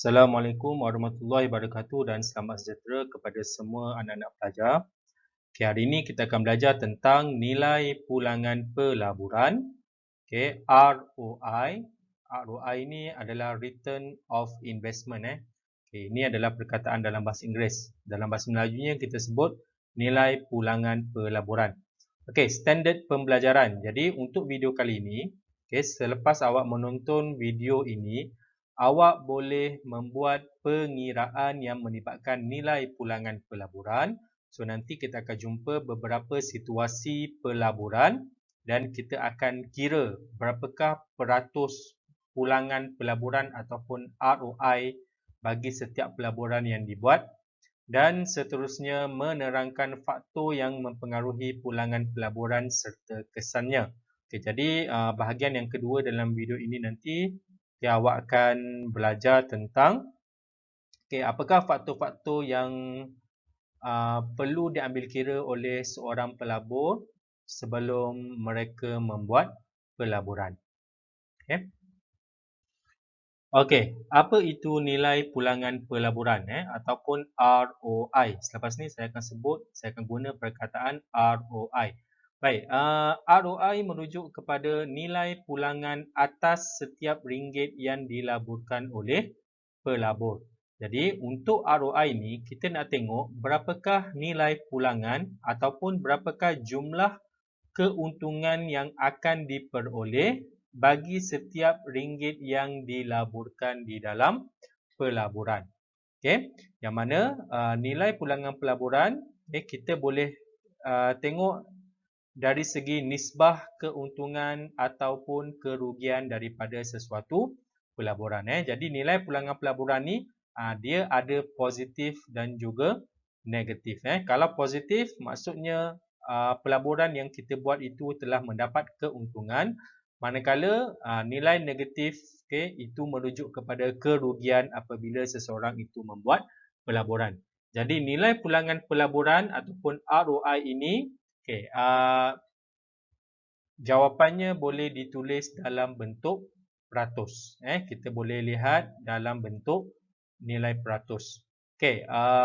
Assalamualaikum warahmatullahi wabarakatuh dan selamat sejahtera kepada semua anak-anak pelajar. Okay, hari ini kita akan belajar tentang nilai pulangan pelaburan. Okay, ROI. ROI ini adalah Return of Investment. Okay, ini adalah perkataan dalam bahasa Inggeris. Dalam bahasa Melajunya kita sebut nilai pulangan pelaburan. Okay, standard pembelajaran. Jadi untuk video kali ini, okay, selepas awak menonton video ini, awak boleh membuat pengiraan yang melibatkan nilai pulangan pelaburan. So nanti kita akan jumpa beberapa situasi pelaburan dan kita akan kira berapakah peratus pulangan pelaburan ataupun ROI bagi setiap pelaburan yang dibuat, dan seterusnya menerangkan faktor yang mempengaruhi pulangan pelaburan serta kesannya. Okay, jadi bahagian yang kedua dalam video ini nanti awak akan belajar tentang apakah faktor-faktor yang perlu diambil kira oleh seorang pelabur sebelum mereka membuat pelaburan. Okey, apa itu nilai pulangan pelaburan ataupun ROI? Selepas ni saya akan guna perkataan ROI. Baik, ROI merujuk kepada nilai pulangan atas setiap ringgit yang dilaburkan oleh pelabur. Jadi untuk ROI ni kita nak tengok berapakah nilai pulangan ataupun berapakah jumlah keuntungan yang akan diperoleh bagi setiap ringgit yang dilaburkan di dalam pelaburan. Okey, yang mana nilai pulangan pelaburan kita boleh tengok dari segi nisbah keuntungan ataupun kerugian daripada sesuatu pelaburan. Jadi nilai pulangan pelaburan ni dia ada positif dan juga negatif. Kalau positif maksudnya pelaburan yang kita buat itu telah mendapat keuntungan, manakala nilai negatif itu merujuk kepada kerugian apabila seseorang itu membuat pelaburan. Jadi nilai pulangan pelaburan ataupun ROI ini jawapannya boleh ditulis dalam bentuk peratus. Kita boleh lihat dalam bentuk nilai peratus.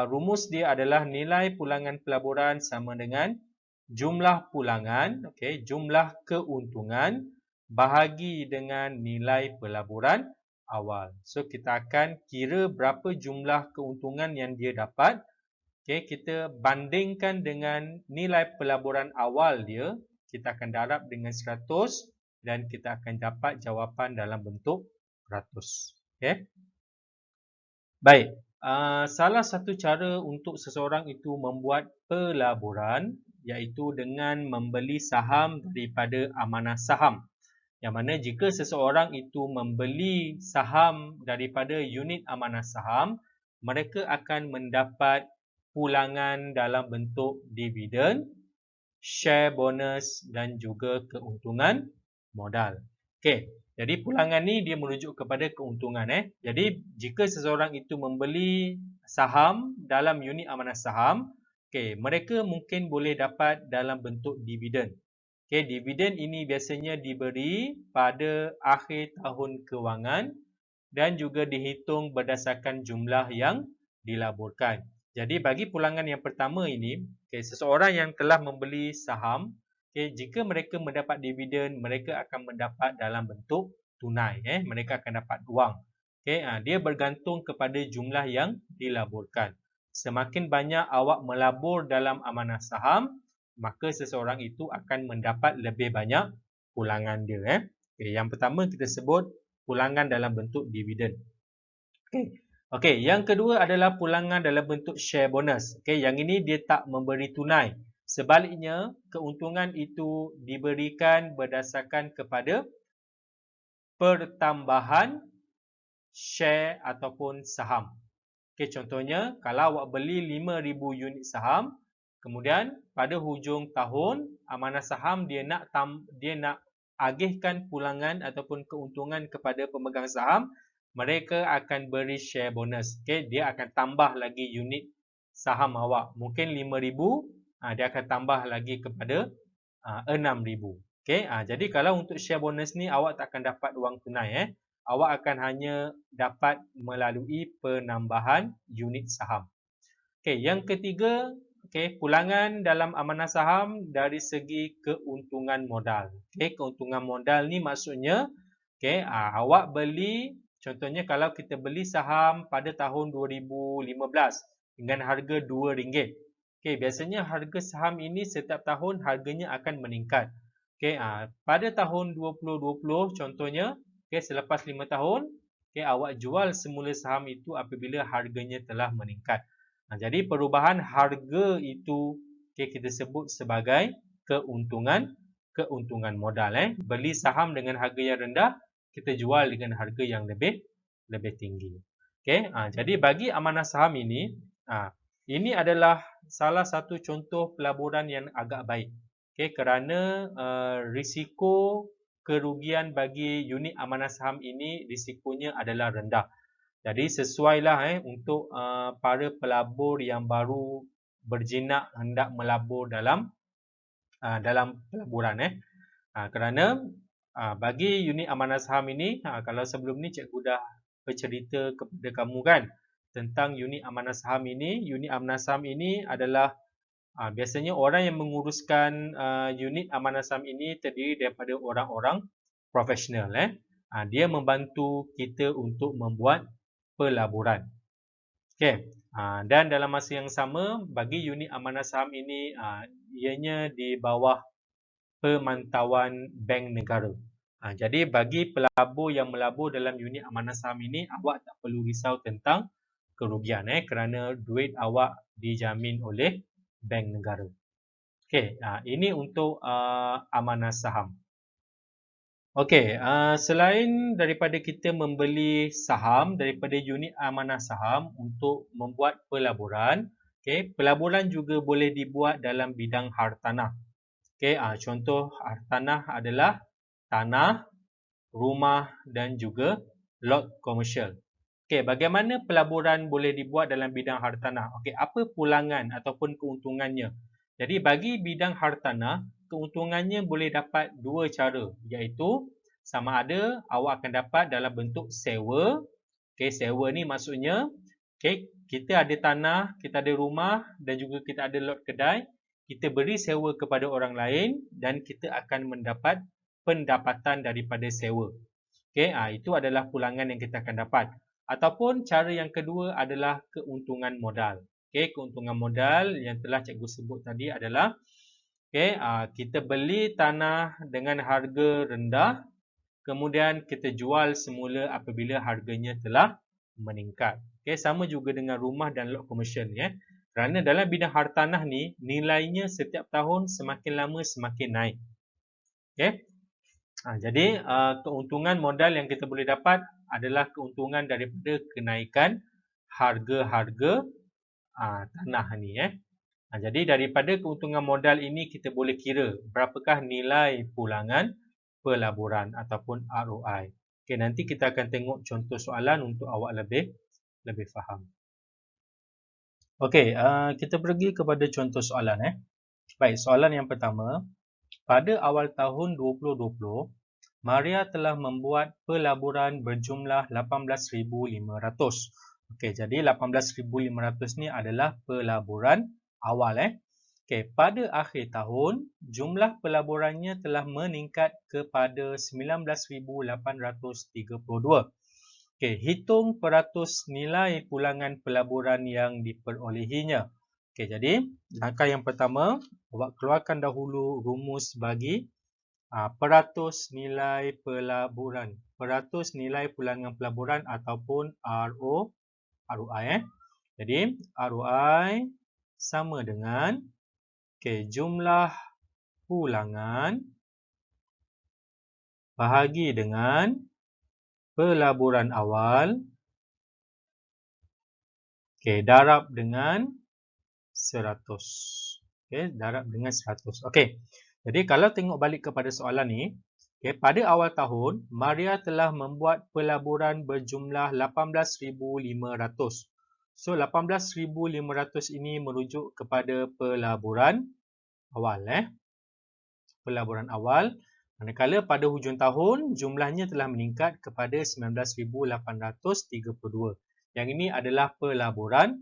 Rumus dia adalah nilai pulangan pelaburan sama dengan jumlah pulangan, jumlah keuntungan bahagi dengan nilai pelaburan awal. So kita akan kira berapa jumlah keuntungan yang dia dapat. Kita bandingkan dengan nilai pelaburan awal dia, kita akan darab dengan 100 dan kita akan dapat jawapan dalam bentuk peratus. Baik, salah satu cara untuk seseorang itu membuat pelaburan iaitu dengan membeli saham daripada amanah saham. Yang mana jika seseorang itu membeli saham daripada unit amanah saham, mereka akan mendapat pulangan dalam bentuk dividen, share bonus dan juga keuntungan modal. Jadi pulangan ni dia merujuk kepada keuntungan. Jadi jika seseorang itu membeli saham dalam unit amanah saham, mereka mungkin boleh dapat dalam bentuk dividen. Dividen ini biasanya diberi pada akhir tahun kewangan dan juga dihitung berdasarkan jumlah yang dilaburkan. Jadi bagi pulangan yang pertama ini, seseorang yang telah membeli saham, jika mereka mendapat dividen, mereka akan mendapat dalam bentuk tunai. Mereka akan dapat wang. Dia bergantung kepada jumlah yang dilaburkan. Semakin banyak awak melabur dalam amanah saham, maka seseorang itu akan mendapat lebih banyak pulangan dia. Yang pertama kita sebut pulangan dalam bentuk dividen. Yang kedua adalah pulangan dalam bentuk share bonus. Yang ini dia tak memberi tunai. Sebaliknya, keuntungan itu diberikan berdasarkan kepada pertambahan share ataupun saham. Contohnya, kalau awak beli 5,000 unit saham, kemudian pada hujung tahun, amanah saham dia nak agihkan pulangan ataupun keuntungan kepada pemegang saham, mereka akan beri share bonus. Dia akan tambah lagi unit saham awak. Mungkin 5,000, dia akan tambah lagi kepada 6,000. Jadi kalau untuk share bonus ni awak tak akan dapat wang tunai. awak akan hanya dapat melalui penambahan unit saham. Okey, yang ketiga, pulangan dalam amanah saham dari segi keuntungan modal. Keuntungan modal ni maksudnya awak beli, contohnya kalau kita beli saham pada tahun 2015 dengan harga RM2. Biasanya harga saham ini setiap tahun harganya akan meningkat. Pada tahun 2020 contohnya, selepas 5 tahun, awak jual semula saham itu apabila harganya telah meningkat. Jadi perubahan harga itu kita sebut sebagai keuntungan modal. Beli saham dengan harga yang rendah, kita jual dengan harga yang lebih tinggi. Jadi bagi amanah saham ini, ini adalah salah satu contoh pelaburan yang agak baik. Kerana risiko kerugian bagi unit amanah saham ini risikonya adalah rendah. Jadi sesuailah untuk para pelabur yang baru berjinak hendak melabur dalam pelaburan. Kerana bagi unit amanah saham ini, kalau sebelum ni cikgu dah bercerita kepada kamu kan tentang unit amanah saham ini. Unit amanah saham ini adalah biasanya orang yang menguruskan unit amanah saham ini terdiri daripada orang-orang profesional. Dia membantu kita untuk membuat pelaburan. Dan dalam masa yang sama, bagi unit amanah saham ini, ianya di bawah pemantauan Bank Negara. Jadi bagi pelabur yang melabur dalam unit amanah saham ini, awak tak perlu risau tentang kerugian kerana duit awak dijamin oleh Bank Negara. Ini untuk amanah saham. Selain daripada kita membeli saham daripada unit amanah saham untuk membuat pelaburan, pelaburan juga boleh dibuat dalam bidang hartanah. Contoh hartanah adalah tanah, rumah dan juga lot komersial. Bagaimana pelaburan boleh dibuat dalam bidang hartanah? Apa pulangan ataupun keuntungannya? Jadi bagi bidang hartanah, keuntungannya boleh dapat dua cara, iaitu sama ada awak akan dapat dalam bentuk sewa. Sewa ni maksudnya kita ada tanah, kita ada rumah dan juga kita ada lot kedai. Kita beri sewa kepada orang lain dan kita akan mendapat pendapatan daripada sewa. Itu adalah pulangan yang kita akan dapat. Ataupun cara yang kedua adalah keuntungan modal. Keuntungan modal yang telah cikgu sebut tadi adalah kita beli tanah dengan harga rendah, kemudian kita jual semula apabila harganya telah meningkat. Sama juga dengan rumah dan lot komersial ni. Kerana dalam bidang hartanah ni, nilainya setiap tahun semakin lama semakin naik. Jadi keuntungan modal yang kita boleh dapat adalah keuntungan daripada kenaikan harga-harga tanah ni. Jadi daripada keuntungan modal ini kita boleh kira berapakah nilai pulangan pelaburan ataupun ROI. Nanti kita akan tengok contoh soalan untuk awak lebih faham. Kita pergi kepada contoh soalan. Baik, soalan yang pertama. Pada awal tahun 2020, Maria telah membuat pelaburan berjumlah 18,500. Jadi 18,500 ni adalah pelaburan awal. Pada akhir tahun, jumlah pelaburannya telah meningkat kepada 19,832. Hitung peratus nilai pulangan pelaburan yang diperolehinya. Jadi langkah yang pertama, awak keluarkan dahulu rumus bagi peratus nilai pelaburan. Peratus nilai pulangan pelaburan ataupun ROI. Jadi ROI sama dengan jumlah pulangan bahagi dengan pelaburan awal darab dengan 100. Darab dengan 100. Jadi kalau tengok balik kepada soalan ni, pada awal tahun, Maria telah membuat pelaburan berjumlah 18,500. So 18,500 ini merujuk kepada pelaburan awal. Pelaburan awal. Manakala pada hujung tahun, jumlahnya telah meningkat kepada 19,832. Yang ini adalah pelaburan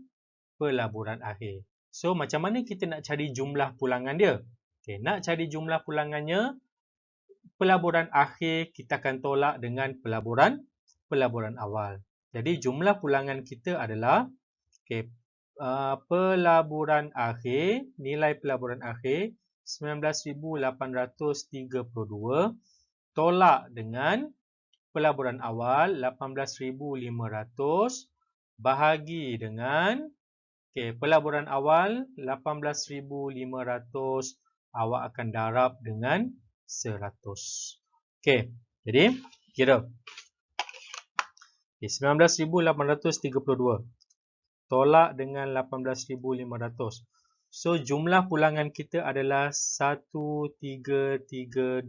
akhir. So, macam mana kita nak cari jumlah pulangan dia? Okay, nak cari jumlah pulangannya, pelaburan akhir kita akan tolak dengan pelaburan awal. Jadi, jumlah pulangan kita adalah pelaburan akhir, nilai pelaburan akhir 19,832 tolak dengan pelaburan awal 18,500 bahagi dengan pelaburan awal 18,500 awak akan darab dengan 100. Jadi kira 19,832 tolak dengan 18,500. So, jumlah pulangan kita adalah 1332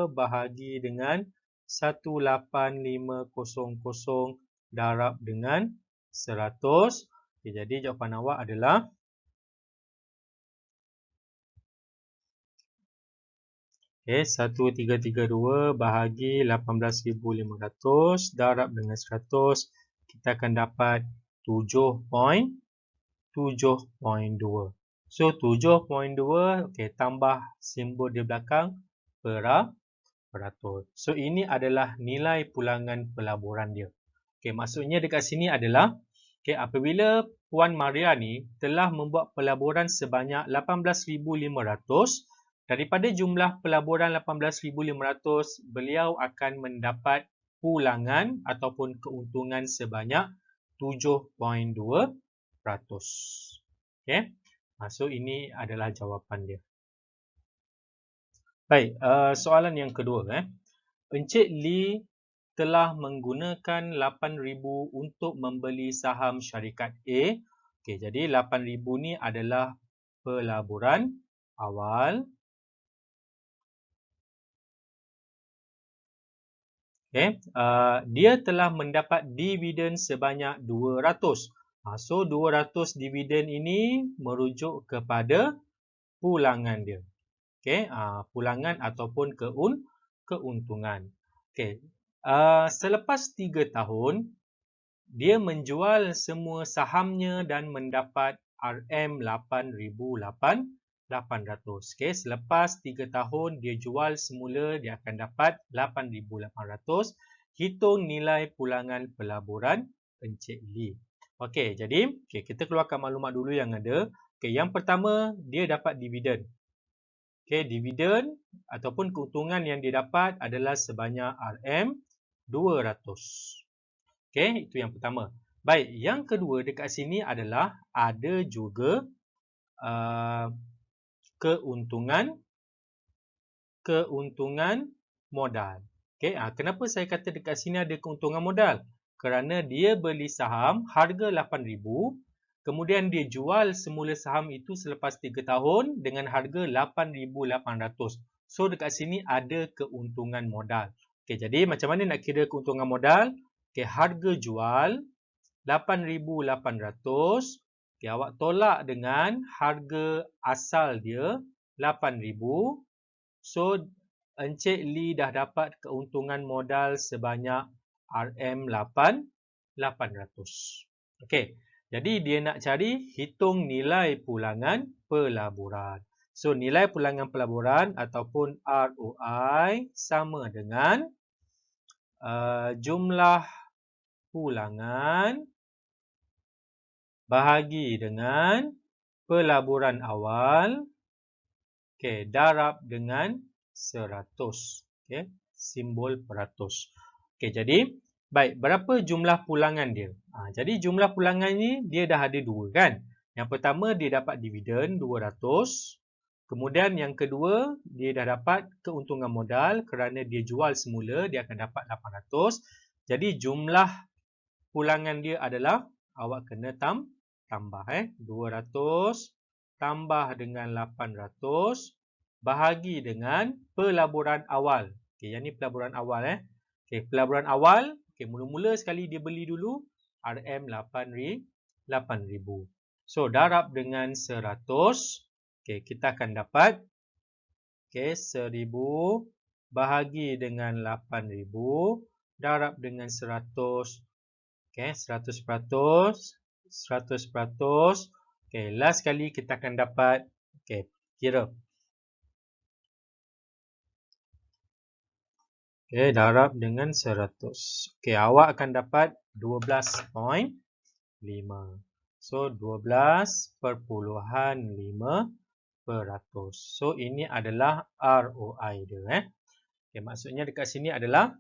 bahagi dengan 18,500 darab dengan 100. Jadi, jawapan awak adalah 1332 bahagi 18,500 darab dengan 100. Kita akan dapat 7.2. So, 7.2, tambah simbol di belakang peratus. So, ini adalah nilai pulangan pelaburan dia. Maksudnya dekat sini adalah, apabila Puan Maria ni telah membuat pelaburan sebanyak 18,500, daripada jumlah pelaburan 18,500, beliau akan mendapat pulangan ataupun keuntungan sebanyak 7.2%. So ini adalah jawapan dia. Baik, soalan yang kedua. Encik Lee telah menggunakan 8,000 untuk membeli saham syarikat A. Jadi 8,000 ni adalah pelaburan awal. Dia telah mendapat dividen sebanyak 200. So, 200 dividen ini merujuk kepada pulangan dia. Pulangan ataupun keuntungan. Selepas 3 tahun, dia menjual semua sahamnya dan mendapat RM8,800. Selepas 3 tahun, dia jual semula, dia akan dapat 8,800. Hitung nilai pulangan pelaburan Encik Lee. Jadi kita keluarkan maklumat dulu yang ada. Yang pertama, dia dapat dividen. Dividen ataupun keuntungan yang dia dapat adalah sebanyak RM200. Itu yang pertama. Baik, yang kedua dekat sini adalah ada juga keuntungan modal. Kenapa saya kata dekat sini ada keuntungan modal? Kerana dia beli saham harga 8,000, kemudian dia jual semula saham itu selepas 3 tahun dengan harga 8,800. So, dekat sini ada keuntungan modal. Jadi macam mana nak kira keuntungan modal? Harga jual 8,800. Awak tolak dengan harga asal dia 8,000. So, Encik Lee dah dapat keuntungan modal sebanyak RM8,800. Jadi dia nak cari hitung nilai pulangan pelaburan. So, nilai pulangan pelaburan ataupun ROI sama dengan jumlah pulangan bahagi dengan pelaburan awal darab dengan 100. Simbol peratus. Jadi baik, berapa jumlah pulangan dia? Jadi jumlah pulangan ni dia dah ada dua kan? Yang pertama dia dapat dividen 200. Kemudian yang kedua dia dah dapat keuntungan modal kerana dia jual semula, dia akan dapat 800. Jadi jumlah pulangan dia adalah awak kena tambah 200 tambah dengan 800 bahagi dengan pelaburan awal. Yang ni pelaburan awal. Pelaburan awal, mula-mula sekali dia beli dulu RM8,000. So, darab dengan 100. Kita akan dapat 1,000 bahagi dengan 8,000 darab dengan 100. Okey, 100%. 100%. Okey, last kali kita akan dapat, okey, kira. Okey, darab dengan 100. Okey, awak akan dapat 12.5. So, 12.5%. So, ini adalah ROI dia. Okey, maksudnya dekat sini adalah,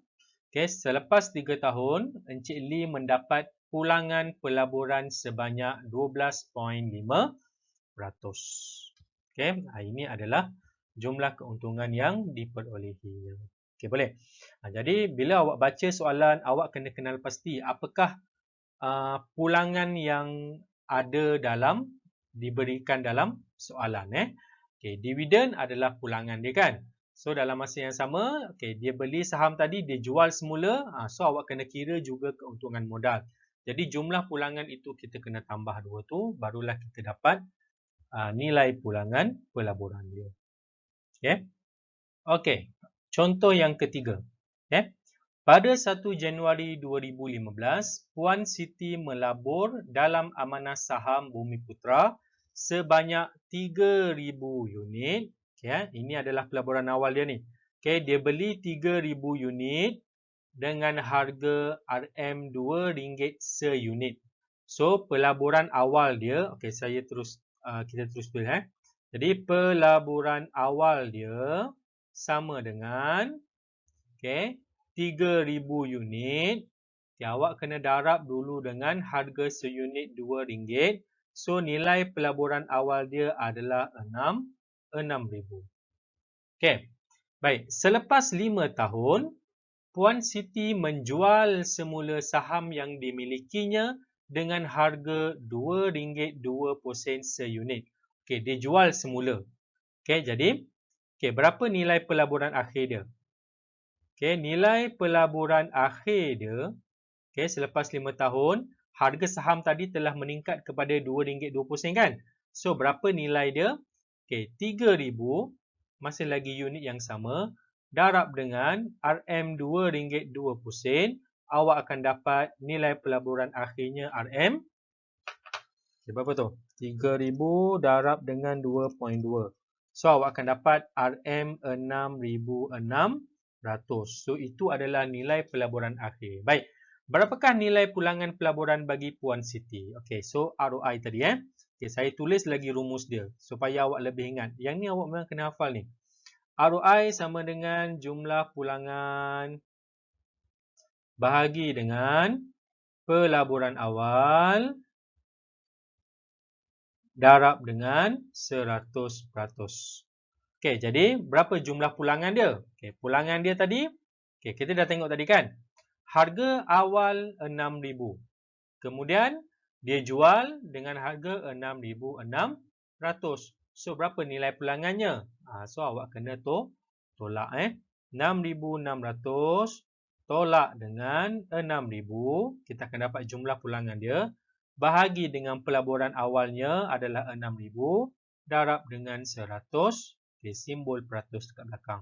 okey, selepas 3 tahun, Encik Lee mendapat pulangan pelaburan sebanyak 12.5%. Okey, ini adalah jumlah keuntungan yang diperolehi. Okey, boleh. Jadi, bila awak baca soalan, awak kena kenal pasti apakah pulangan yang ada diberikan dalam soalan. Okey, dividen adalah pulangan dia kan. So, dalam masa yang sama, okey, dia beli saham tadi, dia jual semula. So, awak kena kira juga keuntungan modal. Jadi, jumlah pulangan itu kita kena tambah dua tu, barulah kita dapat nilai pulangan pelaburan dia. Okey. Okey, contoh yang ketiga. Okey. Pada 1 Januari 2015, Puan Siti melabur dalam amanah saham Bumiputra sebanyak 3,000 unit. Okay, ini adalah pelaburan awal dia ni. Okay, dia beli 3,000 unit dengan harga RM2 seunit. So, pelaburan awal dia, okay, kita terus tulis. Jadi, pelaburan awal dia sama dengan, okay, 3,000 unit. Okay, awak kena darab dulu dengan harga seunit RM2. So, nilai pelaburan awal dia adalah 6,000. Okay, baik. Selepas 5 tahun, Puan Siti menjual semula saham yang dimilikinya dengan harga RM2.20 seunit. Okay, dia jual semula. Okay, jadi, okay, berapa nilai pelaburan akhir dia? Okay, nilai pelaburan akhir dia, okay, selepas 5 tahun, harga saham tadi telah meningkat kepada RM2.20 kan? So, berapa nilai dia? Okay, 3,000, masih lagi unit yang sama, darab dengan RM2.20, awak akan dapat nilai pelaburan akhirnya RM. Okay, berapa tu? 3,000 darab dengan 2.2. So, awak akan dapat RM6,600. So, itu adalah nilai pelaburan akhir. Baik. Berapakah nilai pulangan pelaburan bagi Puan Siti? Okey, so ROI tadi. Okey, saya tulis lagi rumus dia supaya awak lebih ingat. Yang ni awak memang kena hafal ni. ROI sama dengan jumlah pulangan bahagi dengan pelaburan awal darab dengan 100%. Okey, jadi berapa jumlah pulangan dia? Okey, pulangan dia tadi, okey, kita dah tengok tadi kan. Harga awal 6,000. Kemudian dia jual dengan harga 6,600. So, berapa nilai pulangannya? So, awak kena tolak. 6,600 tolak dengan 6,000. Kita akan dapat jumlah pulangan dia. Bahagi dengan pelaburan awalnya adalah 6,000. Darab dengan 100. Okay, simbol peratus dekat belakang.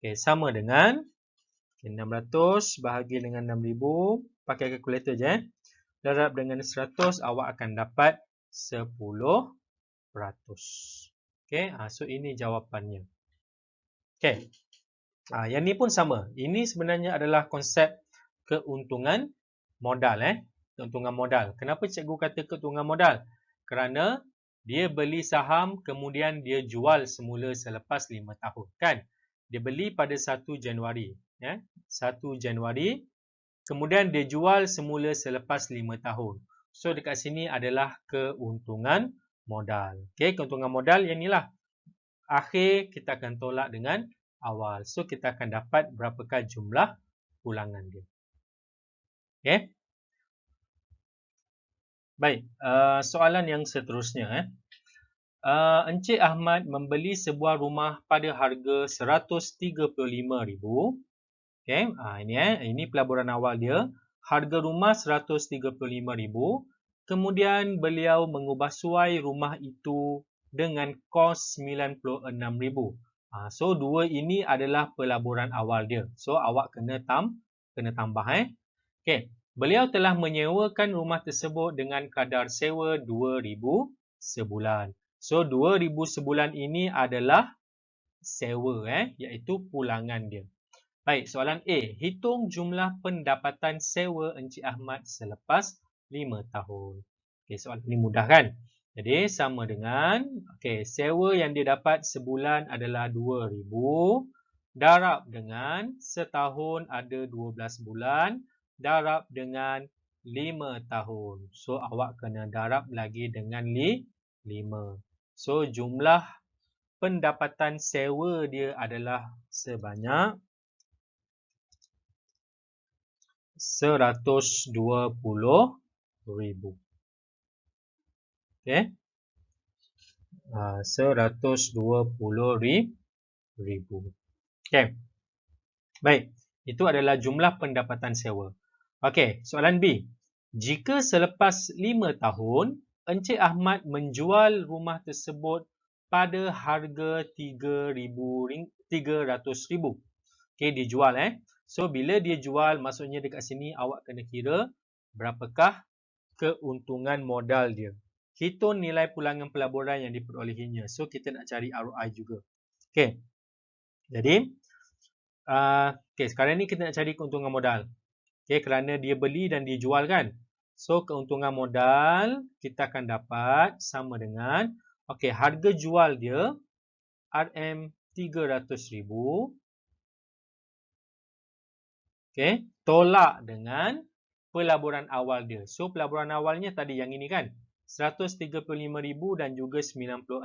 Okay, sama dengan 600 bahagi dengan 6,000. Pakai kalkulator je. Darab dengan 100, awak akan dapat 10%. Okay, so ini jawapannya. Okay, yang ni pun sama. Ini sebenarnya adalah konsep keuntungan modal. Keuntungan modal. Kenapa cikgu kata keuntungan modal? Kerana dia beli saham, kemudian dia jual semula selepas 5 tahun. Kan? Dia beli pada 1 Januari. 1 Januari. Kemudian dia jual semula selepas 5 tahun. So, dekat sini adalah keuntungan modal. Okay, keuntungan modal yang inilah. Akhir kita akan tolak dengan awal. So, kita akan dapat berapakah jumlah pulangan dia. Okay. Baik, soalan yang seterusnya. Encik Ahmad membeli sebuah rumah pada harga RM135,000. Okay, ini pelaburan awal dia. Harga rumah RM135,000. Kemudian beliau mengubah suai rumah itu dengan kos RM96,000. So 2 ini adalah pelaburan awal dia. So awak kena tambah Okey. Beliau telah menyewakan rumah tersebut dengan kadar sewa 2,000 sebulan. So 2,000 sebulan ini adalah sewa iaitu pulangan dia. Baik, soalan A. Hitung jumlah pendapatan sewa Encik Ahmad selepas 5 tahun. Okey, soalan ini mudah kan? Jadi sama dengan sewa yang dia dapat sebulan adalah 2,000 darab dengan setahun ada 12 bulan darab dengan 5 tahun. So awak kena darab lagi dengan 5. So jumlah pendapatan sewa dia adalah sebanyak 120,000. Okey. 120,000. Okey. Baik, itu adalah jumlah pendapatan sewa. Okey, soalan B. Jika selepas 5 tahun Encik Ahmad menjual rumah tersebut pada harga 300,000. Okey, dia jual So bila dia jual, maksudnya dekat sini awak kena kira berapakah keuntungan modal dia. Hitung nilai pulangan pelaburan yang diperolehinya. So kita nak cari ROI juga. Okey. Jadi sekarang ni kita nak cari keuntungan modal. Okey, kerana dia beli dan dia jual kan. So keuntungan modal kita akan dapat sama dengan harga jual dia RM300,000. Okey, tolak dengan pelaburan awal dia. So pelaburan awalnya tadi yang ini kan, 135,000 dan juga 96,000.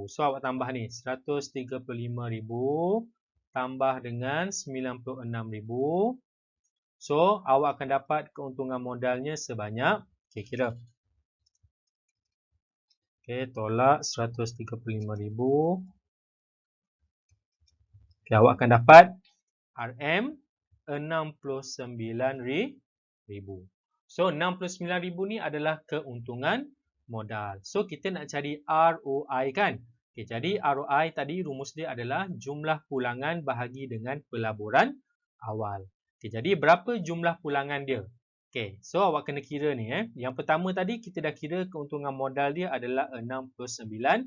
So awak tambah ni, 135,000 tambah dengan 96,000. So awak akan dapat keuntungan modalnya sebanyak, kira. Tolak 135,000. Awak akan dapat RM 69,000. So 69,000 ni adalah keuntungan modal. So kita nak cari ROI kan. Jadi ROI tadi rumus dia adalah jumlah pulangan bahagi dengan pelaburan awal. Jadi berapa jumlah pulangan dia? So awak kena kira ni Yang pertama tadi kita dah kira keuntungan modal dia adalah 69,000.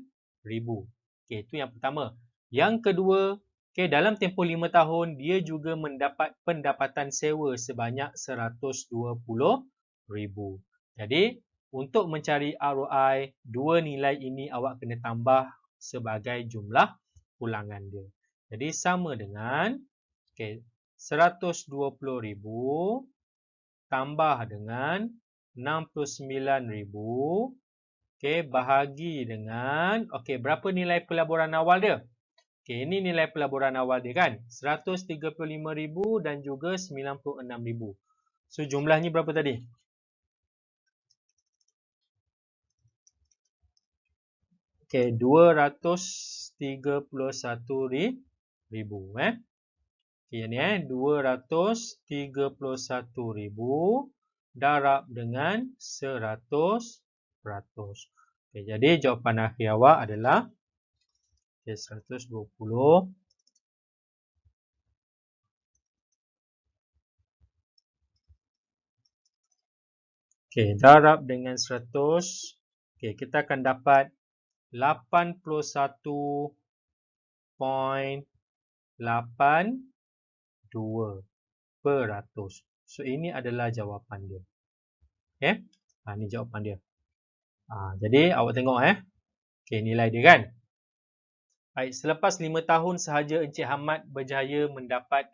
Itu yang pertama. Yang kedua, dalam tempoh 5 tahun, dia juga mendapat pendapatan sewa sebanyak 120,000. Jadi, untuk mencari ROI, dua nilai ini awak kena tambah sebagai jumlah pulangan dia. Jadi, sama dengan 120,000 tambah dengan 69,000 bahagi dengan berapa nilai pelaburan awal dia? Ini nilai pelaburan awal dia kan. 135,000 dan juga 96,000. So jumlahnya berapa tadi? Okey, 231,000 Okey ni 231,000 darab dengan 100%. Okey, jadi jawapan akhir awak adalah 120. Darab dengan 100. Kita akan dapat 81.82%. So ini adalah jawapan dia. Ini jawapan dia. Jadi awak tengok nilai dia kan. Baik, selepas 5 tahun sahaja Encik Ahmad berjaya mendapat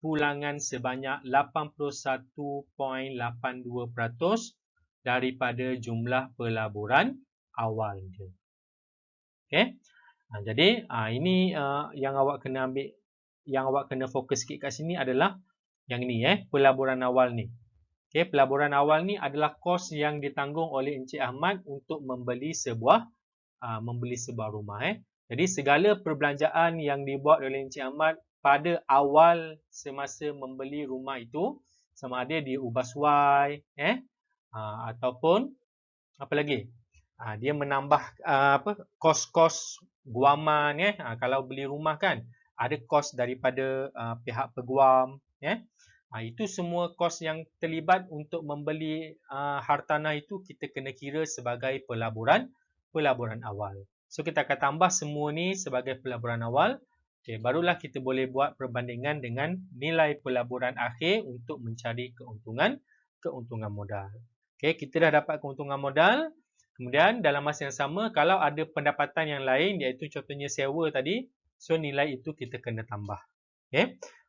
pulangan sebanyak 81.82% daripada jumlah pelaburan awal dia. Jadi ini yang awak kena ambil, yang awak kena fokus sikit kat sini adalah yang ini pelaburan awal ni. Pelaburan awal ni adalah kos yang ditanggung oleh Encik Ahmad untuk membeli sebuah rumah. Jadi segala perbelanjaan yang dibuat oleh Encik Ahmad pada awal semasa membeli rumah itu, sama ada dia ubah suai ataupun apa lagi? Dia menambah kos-kos guaman kalau beli rumah kan ada kos daripada pihak peguam itu semua kos yang terlibat untuk membeli hartanah itu kita kena kira sebagai pelaburan awal. So kita akan tambah semua ni sebagai pelaburan awal. Barulah kita boleh buat perbandingan dengan nilai pelaburan akhir untuk mencari keuntungan modal. Kita dah dapat keuntungan modal. Kemudian dalam masa yang sama, kalau ada pendapatan yang lain, iaitu contohnya sewa tadi, so nilai itu kita kena tambah.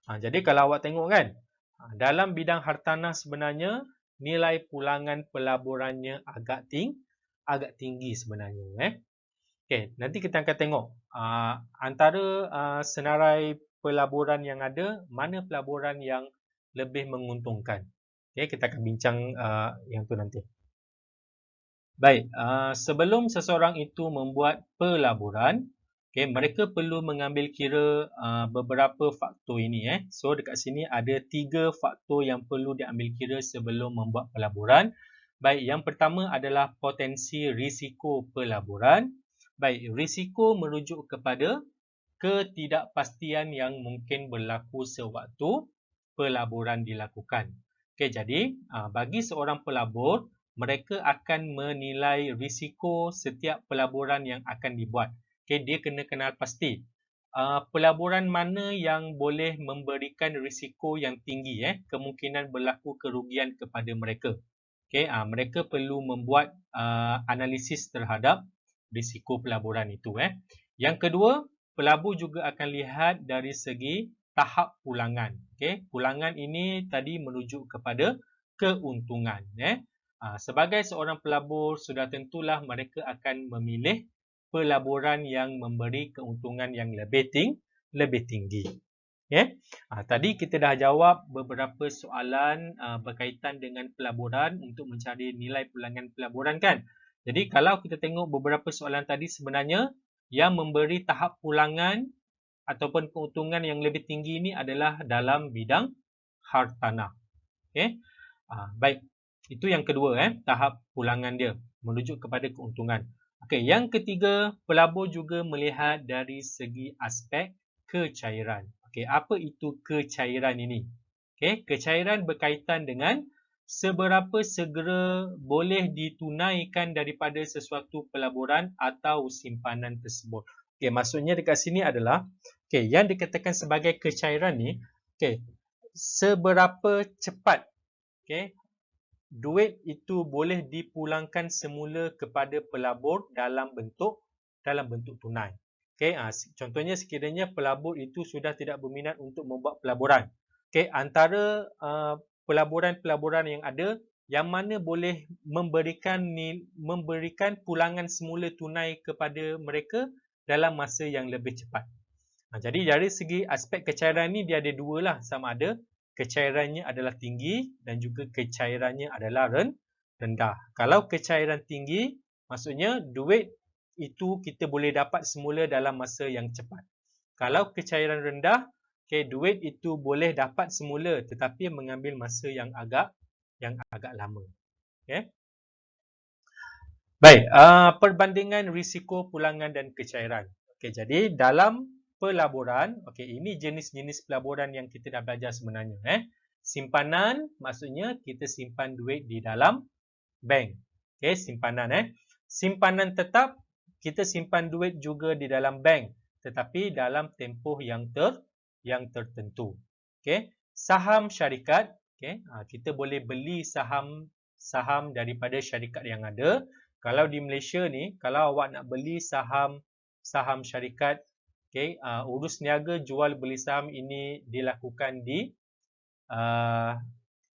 Jadi kalau awak tengok kan, dalam bidang hartanah sebenarnya, nilai pulangan pelaburannya agak tinggi sebenarnya. Nanti kita akan tengok antara senarai pelaburan yang ada, mana pelaburan yang lebih menguntungkan. Kita akan bincang yang tu nanti. Baik, sebelum seseorang itu membuat pelaburan, mereka perlu mengambil kira beberapa faktor ini. So, dekat sini ada 3 faktor yang perlu diambil kira sebelum membuat pelaburan. Baik, yang pertama adalah potensi risiko pelaburan. Baik, risiko merujuk kepada ketidakpastian yang mungkin berlaku sewaktu pelaburan dilakukan. Jadi, bagi seorang pelabur, mereka akan menilai risiko setiap pelaburan yang akan dibuat. Dia kena kenal pasti pelaburan mana yang boleh memberikan risiko yang tinggi, kemungkinan berlaku kerugian kepada mereka. Mereka perlu membuat analisis terhadap risiko pelaburan itu. Yang kedua, pelabur juga akan lihat dari segi tahap pulangan. Pulangan ini tadi merujuk kepada keuntungan. Sebagai seorang pelabur, sudah tentulah mereka akan memilih pelaburan yang memberi keuntungan yang lebih tinggi. Tadi kita dah jawab beberapa soalan berkaitan dengan pelaburan untuk mencari nilai pulangan pelaburan kan. Jadi kalau kita tengok beberapa soalan tadi sebenarnya yang memberi tahap pulangan ataupun keuntungan yang lebih tinggi ini adalah dalam bidang hartanah. Baik. Itu yang kedua, tahap pulangan dia merujuk kepada keuntungan. Yang ketiga, pelabur juga melihat dari segi aspek kecairan. Apa itu kecairan ini? Kecairan berkaitan dengan seberapa segera boleh ditunaikan daripada sesuatu pelaburan atau simpanan tersebut. Maksudnya dekat sini adalah yang dikatakan sebagai kecairan ni, seberapa cepat duit itu boleh dipulangkan semula kepada pelabur dalam bentuk tunai. Contohnya sekiranya pelabur itu sudah tidak berminat untuk membuat pelaburan. Antara pelaburan-pelaburan yang ada, yang mana boleh memberikan pulangan semula tunai kepada mereka dalam masa yang lebih cepat. Jadi dari segi aspek kecairan ni dia ada dua lah, sama ada kecairannya adalah tinggi dan juga kecairannya adalah rendah. Kalau kecairan tinggi, maksudnya duit itu kita boleh dapat semula dalam masa yang cepat. Kalau kecairan rendah, duit itu boleh dapat semula tetapi mengambil masa yang agak lama. Baik, perbandingan risiko pulangan dan kecairan. Jadi dalam pelaburan, ini jenis-jenis pelaburan yang kita dah belajar sebenarnya. Simpanan, maksudnya kita simpan duit di dalam bank. Simpanan. Simpanan tetap, kita simpan duit juga di dalam bank, tetapi dalam tempoh yang tertentu. Saham syarikat, kita boleh beli saham daripada syarikat yang ada. Kalau di Malaysia ni, kalau awak nak beli saham syarikat, urus niaga jual beli saham ini dilakukan di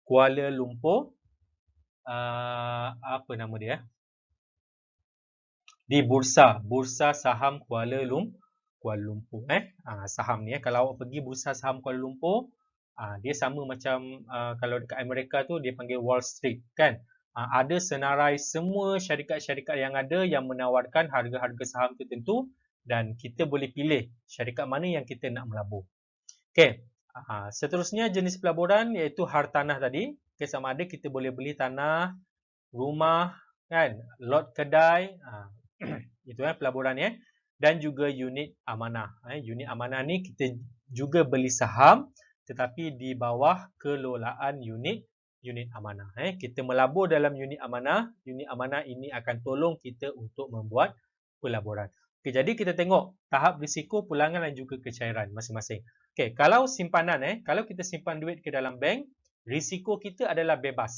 Kuala Lumpur. Apa nama dia? Di bursa saham Kuala Lumpur. Saham ni kalau awak pergi bursa saham Kuala Lumpur, dia sama macam kalau dekat Amerika tu dia panggil Wall Street kan. Ada senarai semua syarikat-syarikat yang ada yang menawarkan harga-harga saham tertentu dan kita boleh pilih syarikat mana yang kita nak melabur. Seterusnya jenis pelaburan iaitu hartanah tadi. Sama ada kita boleh beli tanah, rumah, kan, lot kedai, itu pelaburan ya, dan juga unit amanah. Unit amanah ni kita juga beli saham tetapi di bawah kelolaan unit amanah. Kita melabur dalam unit amanah ini akan tolong kita untuk membuat pelaburan. Okay, jadi kita tengok tahap risiko, pulangan dan juga kecairan masing-masing. Okay, kalau simpanan, kalau kita simpan duit ke dalam bank, risiko kita adalah bebas.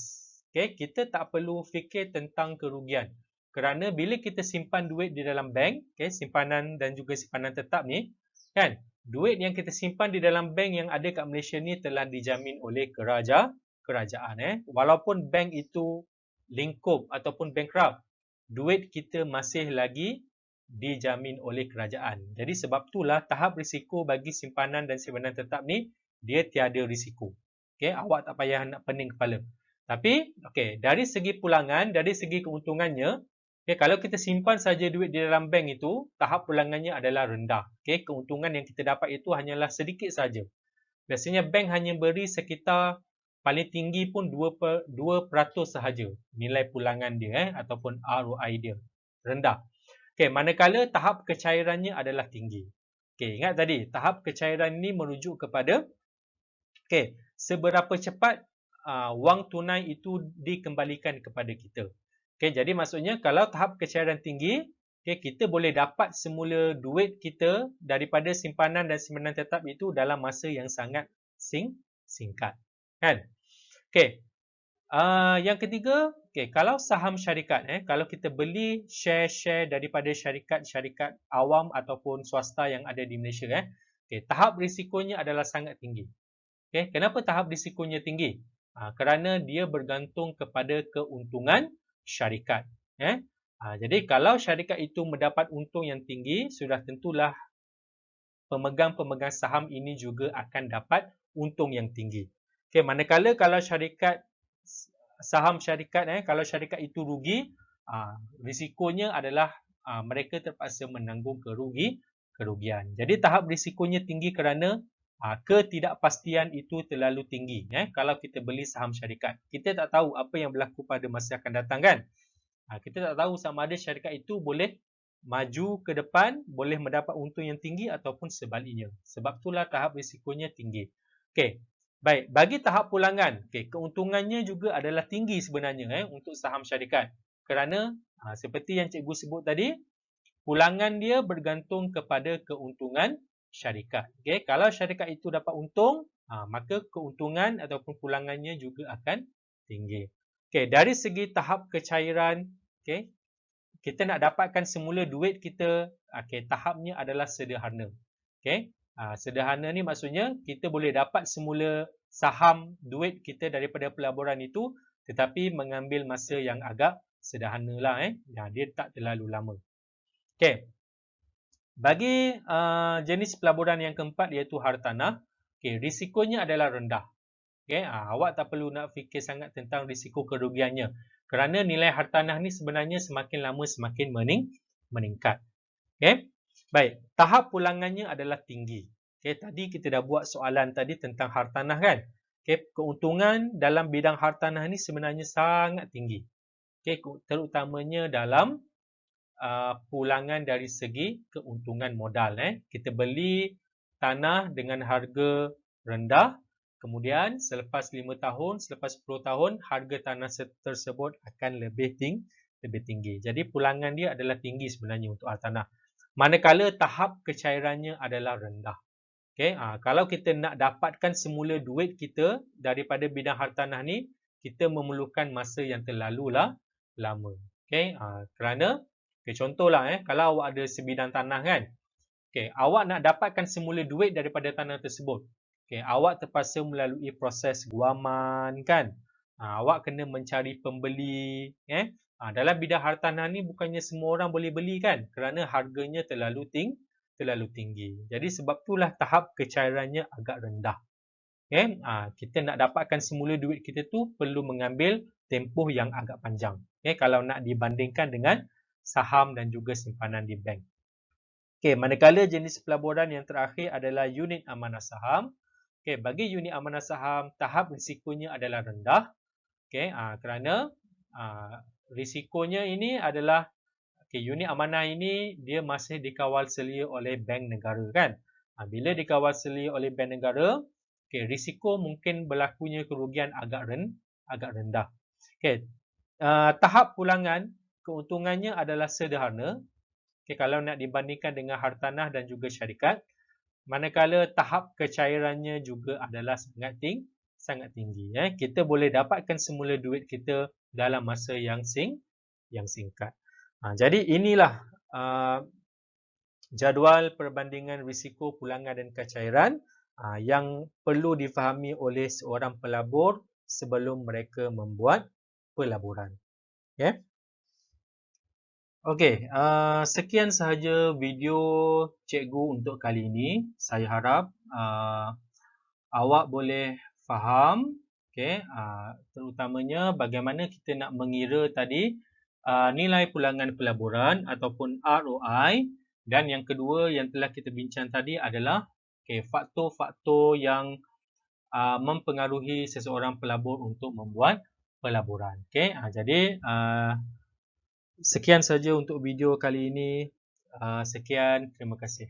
Okay, kita tak perlu fikir tentang kerugian. Kerana bila kita simpan duit di dalam bank, simpanan dan juga simpanan tetap ni, kan, duit yang kita simpan di dalam bank yang ada kat Malaysia ni telah dijamin oleh kerajaan. Walaupun bank itu lingkup ataupun bankrupt, duit kita masih lagi dijamin oleh kerajaan. Jadi sebab itulah tahap risiko bagi simpanan dan simpanan tetap ni, dia tiada risiko. Awak tak payah nak pening kepala. Tapi, dari segi pulangan, dari segi keuntungannya, kalau kita simpan saja duit di dalam bank itu, tahap pulangannya adalah rendah. Keuntungan yang kita dapat itu hanyalah sedikit saja. Biasanya bank hanya beri sekitar paling tinggi pun 2% sahaja nilai pulangan dia ataupun ROI dia. Rendah. Manakala tahap kecairannya adalah tinggi. Ingat tadi, tahap kecairan ini merujuk kepada seberapa cepat wang tunai itu dikembalikan kepada kita. Jadi maksudnya kalau tahap kecairan tinggi, kita boleh dapat semula duit kita daripada simpanan dan simpanan tetap itu dalam masa yang sangat singkat. Kan? Yang ketiga, kalau saham syarikat, kalau kita beli share-share daripada syarikat-syarikat awam ataupun swasta yang ada di Malaysia, tahap risikonya adalah sangat tinggi. Kenapa tahap risikonya tinggi? Kerana dia bergantung kepada keuntungan syarikat. Jadi kalau syarikat itu mendapat untung yang tinggi, sudah tentulah pemegang-pemegang saham ini juga akan dapat untung yang tinggi. Manakala kalau saham syarikat, kalau syarikat itu rugi, risikonya adalah mereka terpaksa menanggung kerugian. Jadi tahap risikonya tinggi kerana ketidakpastian itu terlalu tinggi. Kalau kita beli saham syarikat, kita tak tahu apa yang berlaku pada masa akan datang, kan? Kita tak tahu sama ada syarikat itu boleh maju ke depan, boleh mendapat untung yang tinggi ataupun sebaliknya. Sebab itulah tahap risikonya tinggi. Baik, bagi tahap pulangan, keuntungannya juga adalah tinggi sebenarnya untuk saham syarikat. Kerana seperti yang cikgu sebut tadi, pulangan dia bergantung kepada keuntungan syarikat. Kalau syarikat itu dapat untung, maka keuntungan ataupun pulangannya juga akan tinggi. Dari segi tahap kecairan, kita nak dapatkan semula duit kita, tahapnya adalah sederhana. Sederhana ni maksudnya kita boleh dapat semula saham duit kita daripada pelaburan itu, tetapi mengambil masa yang agak sederhana lah. Dia tak terlalu lama. Bagi jenis pelaburan yang keempat iaitu hartanah, risikonya adalah rendah. Awak tak perlu nak fikir sangat tentang risiko kerugiannya. Kerana nilai hartanah ni sebenarnya semakin lama semakin meningkat. Baik, tahap pulangannya adalah tinggi. Tadi kita dah buat soalan tadi tentang hartanah, kan? Keuntungan dalam bidang hartanah ni sebenarnya sangat tinggi. Terutamanya dalam pulangan dari segi keuntungan modal. Kita beli tanah dengan harga rendah, kemudian selepas 5 tahun, selepas 10 tahun, harga tanah tersebut akan lebih tinggi. Jadi pulangan dia adalah tinggi sebenarnya untuk hartanah. Manakala tahap kecairannya adalah rendah. Kalau kita nak dapatkan semula duit kita daripada bidang hartanah ni, kita memerlukan masa yang terlalu lama. Kerana contohlah, kalau awak ada sebidang tanah, kan, awak nak dapatkan semula duit daripada tanah tersebut, awak terpaksa melalui proses guaman, kan, awak kena mencari pembeli. Dalam bidang hartanah ni bukannya semua orang boleh beli, kan, kerana harganya terlalu tinggi. Jadi sebab itulah tahap kecairannya agak rendah. Kita nak dapatkan semula duit kita tu perlu mengambil tempoh yang agak panjang. Kalau nak dibandingkan dengan saham dan juga simpanan di bank. Manakala jenis pelaburan yang terakhir adalah unit amanah saham. Bagi unit amanah saham, tahap risikonya adalah rendah. Kerana risikonya ini adalah unit amanah ini dia masih dikawal selia oleh bank negara kan. Bila dikawal selia oleh bank negara, risiko mungkin berlakunya kerugian agak rendah. Tahap pulangan keuntungannya adalah sederhana. Kalau nak dibandingkan dengan hartanah dan juga syarikat, manakala tahap kecairannya juga adalah sangat tinggi. Kita boleh dapatkan semula duit kita dalam masa yang singkat. Jadi inilah jadual perbandingan risiko pulangan dan kecairan yang perlu difahami oleh seorang pelabur sebelum mereka membuat pelaburan. Okey, sekian sahaja video cikgu untuk kali ini. Saya harap awak boleh faham, terutamanya bagaimana kita nak mengira tadi nilai pulangan pelaburan ataupun ROI, dan yang kedua yang telah kita bincang tadi adalah faktor-faktor yang mempengaruhi seseorang pelabur untuk membuat pelaburan. Jadi sekian saja untuk video kali ini. Sekian, terima kasih.